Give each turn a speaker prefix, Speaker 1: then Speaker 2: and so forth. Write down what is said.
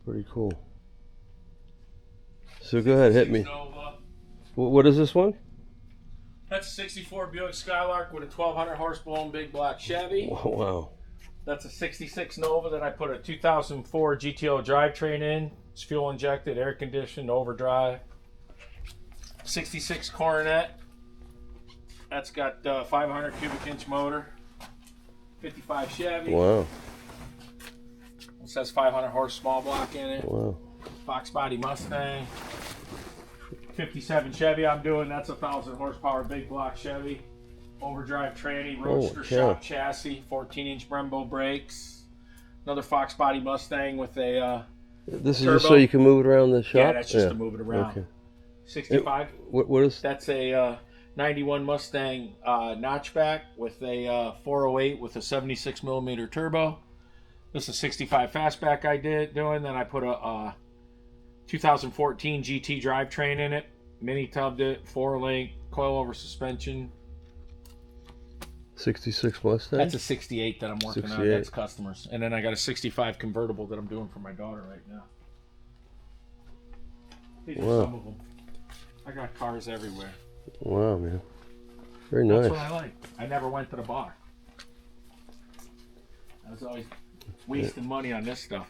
Speaker 1: Pretty cool. So go ahead, hit me.
Speaker 2: Nova.
Speaker 1: What is this one?
Speaker 2: That's a 64 Buick Skylark with a 1200 horse blown big block Chevy.
Speaker 1: Wow.
Speaker 2: That's a 66 Nova that I put a 2004 GTO drivetrain in. It's fuel injected, air conditioned, overdrive. 66 Coronet. That's got 500 cubic inch motor. 55 Chevy.
Speaker 1: Wow.
Speaker 2: It says 500 horse small block in it.
Speaker 1: Wow.
Speaker 2: Fox body Mustang. 57 Chevy I'm doing. That's a 1,000 horsepower big block Chevy. Overdrive tranny, roadster shop chassis, 14-inch Brembo brakes. Another Fox body Mustang with a
Speaker 1: This is
Speaker 2: turbo.
Speaker 1: just so you can move it around the shop?
Speaker 2: Yeah, that's just to move it around.
Speaker 1: Okay.
Speaker 2: 65.
Speaker 1: What is?
Speaker 2: That's a 91 Mustang notchback with a 408 with a 76 millimeter turbo. This is a 65 fastback I doing. Then I put a 2014 GT drivetrain in it. Mini tubbed it, 4-link, coilover suspension.
Speaker 1: 66 Mustang?
Speaker 2: That's a 68 that I'm working
Speaker 1: 68.
Speaker 2: on. That's customers. And then I got a 65 convertible that I'm doing for my daughter right now. These are some of them. I got cars everywhere.
Speaker 1: Wow, man. Very nice.
Speaker 2: That's what I like. I never went to the bar. I was always wasting money on this stuff.